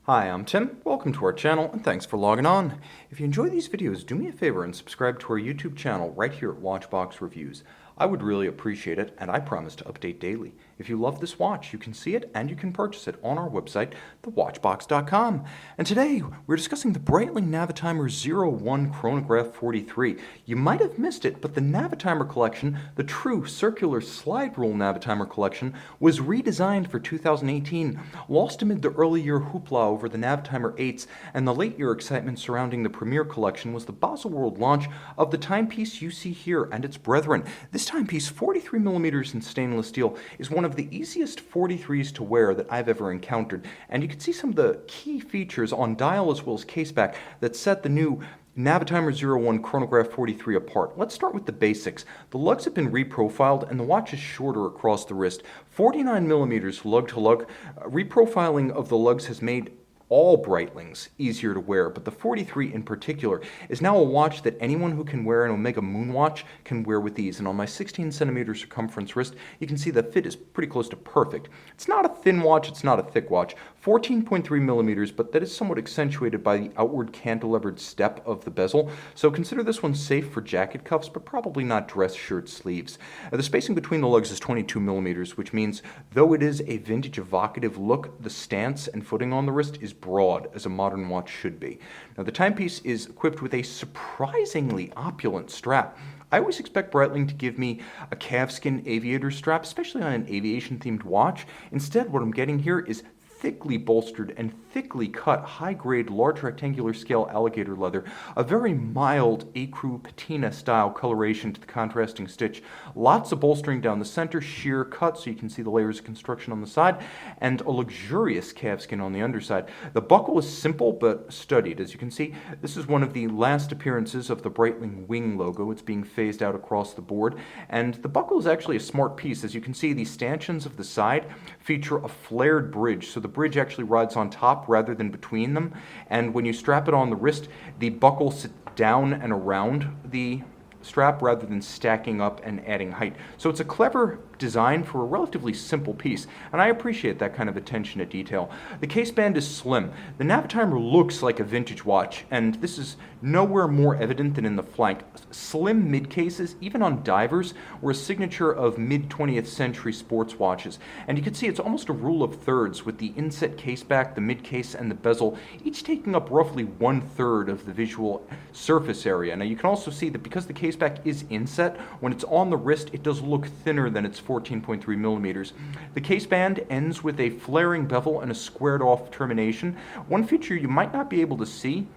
Hi, I'm Tim. Welcome to our channel and thanks for logging on. If you enjoy these videos, do me a favor and subscribe to our YouTube channel right here at Watchbox Reviews. I would really appreciate it, and I promise to update daily. If you love this watch, you can see it and you can purchase it on our website, thewatchbox.com. And today, we're discussing the Breitling Navitimer B01 Chronograph 43. You might have missed it, but the Navitimer collection, the true circular slide rule Navitimer collection, was redesigned for 2018, lost amid the early year hoopla over the Navitimer 8s, and the late year excitement surrounding the Premier collection was the Baselworld launch of the timepiece you see here and its brethren. This timepiece, 43mm in stainless steel, is one of the easiest 43s to wear that I've ever encountered, and you can see some of the key features on dial as well as caseback that set the new Navitimer B01 Chronograph 43 apart. Let's start with the basics. The lugs have been reprofiled and the watch is shorter across the wrist. 49mm lug to lug. Reprofiling of the lugs has made all Breitlings easier to wear, but the 43 in particular is now a watch that anyone who can wear an Omega Moon watch can wear with ease. And on my 16cm circumference wrist, you can see the fit is pretty close to perfect. It's not a thin watch, it's not a thick watch. 14.3mm, but that is somewhat accentuated by the outward cantilevered step of the bezel, so consider this one safe for jacket cuffs, but probably not dress shirt sleeves. The spacing between the lugs is 22mm, which means though it is a vintage evocative look, the stance and footing on the wrist is broad, as a modern watch should be. Now, the timepiece is equipped with a surprisingly opulent strap. I always expect Breitling to give me a calfskin aviator strap, especially on an aviation-themed watch. Instead, what I'm getting here is thickly bolstered and thickly cut high-grade large rectangular scale alligator leather, a very mild ecru patina style coloration to the contrasting stitch, lots of bolstering down the center, sheer cut so you can see the layers of construction on the side, and a luxurious calfskin on the underside. The buckle is simple but studied. As you can see, this is one of the last appearances of the Breitling wing logo. It's being phased out across the board, and the buckle is actually a smart piece. As you can see, the stanchions of the side feature a flared bridge, so the bridge actually rides on top rather than between them, and when you strap it on the wrist, the buckle sits down and around the strap rather than stacking up and adding height. So it's a clever design for a relatively simple piece, and I appreciate that kind of attention to detail. The case band is slim. The Navitimer looks like a vintage watch, and this is nowhere more evident than in the flank. Slim mid-cases, even on divers, were a signature of mid-20th century sports watches, and you can see it's almost a rule of thirds, with the inset caseback, the mid-case, and the bezel each taking up roughly 1/3 of the visual surface area. Now you can also see that because the caseback is inset, when it's on the wrist it does look thinner than its 14.3mm. The case band ends with a flaring bevel and a squared off termination. One feature you might not be able to see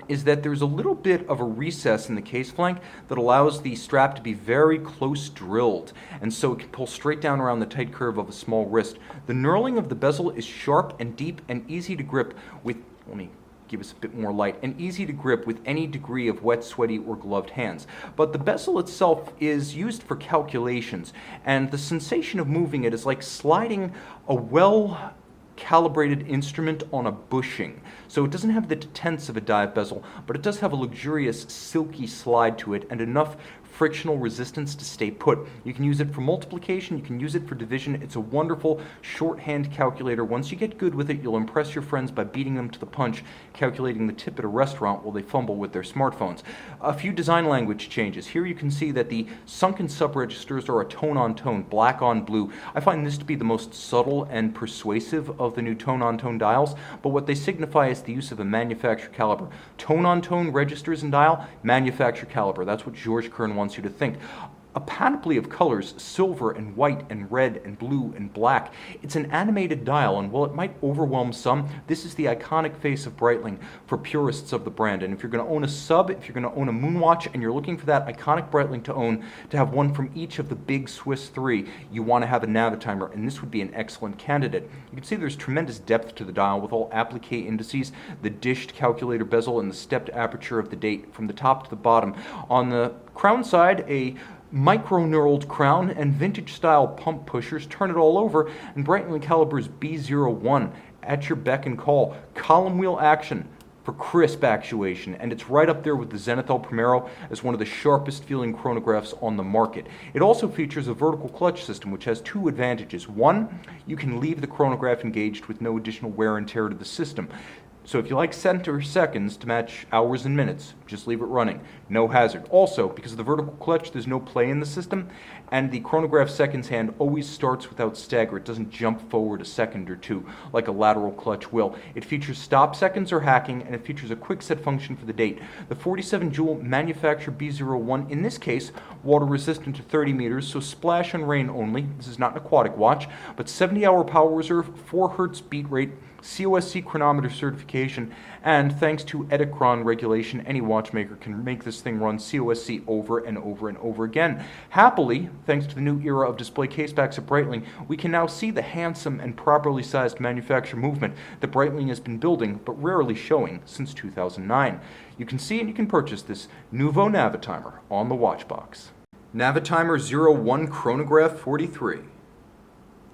is that there's a little bit of a recess in the case flank that allows the strap to be very close drilled, and so it can pull straight down around the tight curve of a small wrist. The knurling of the bezel is sharp and deep and easy to grip with, let me give us a bit more light, and easy to grip with any degree of wet, sweaty, or gloved hands. But the bezel itself is used for calculations, and the sensation of moving it is like sliding a well-calibrated instrument on a bushing. So it doesn't have the detents of a dive bezel, but it does have a luxurious, silky slide to it and enough frictional resistance to stay put. You can use it for multiplication, you can use it for division. It's a wonderful shorthand calculator. Once you get good with it, you'll impress your friends by beating them to the punch, calculating the tip at a restaurant while they fumble with their smartphones. A few design language changes. Here you can see that the sunken subregisters are a tone-on-tone, black on blue. I find this to be the most subtle and persuasive of the new tone-on-tone dials, but what they signify is the use of a manufacturer caliber. Tone-on-tone registers and dial, manufacturer caliber. That's what George Kern wants you to think. A panoply of colors, silver and white and red and blue and black. It's an animated dial, and while it might overwhelm some, this is the iconic face of Breitling for purists of the brand. And if you're going to own a sub, if you're going to own a Moonwatch, and you're looking for that iconic Breitling to own, to have one from each of the big Swiss three, you want to have a Navitimer, and this would be an excellent candidate. You can see there's tremendous depth to the dial with all applique indices, the dished calculator bezel, and the stepped aperture of the date from the top to the bottom. On the crown side, a micro-knurled crown and vintage-style pump pushers turn it all over, and Breitling Caliber's B01 at your beck and call. Column wheel action, for crisp actuation, and it's right up there with the Zenithal Primero as one of the sharpest feeling chronographs on the market. It also features a vertical clutch system, which has two advantages. One, you can leave the chronograph engaged with no additional wear and tear to the system. So if you like center seconds to match hours and minutes, just leave it running. No hazard. Also, because of the vertical clutch, there's no play in the system, and the chronograph seconds hand always starts without stagger. It doesn't jump forward a second or two like a lateral clutch will. It features stop seconds or hacking, and it features a quick set function for the date. The 47 joule manufacturer B01, in this case, water resistant to 30 meters, so splash and rain only. This is not an aquatic watch, but 70-hour power reserve, 4 Hertz beat rate, COSC chronometer certification, and thanks to Edicron regulation, any watchmaker can make this thing run COSC over and over and over again. Happily, thanks to the new era of display casebacks at Breitling, we can now see the handsome and properly sized manufacture movement that Breitling has been building but rarely showing since 2009. You can see and you can purchase this Nouveau Navitimer on the watch box. Navitimer 01 Chronograph 43.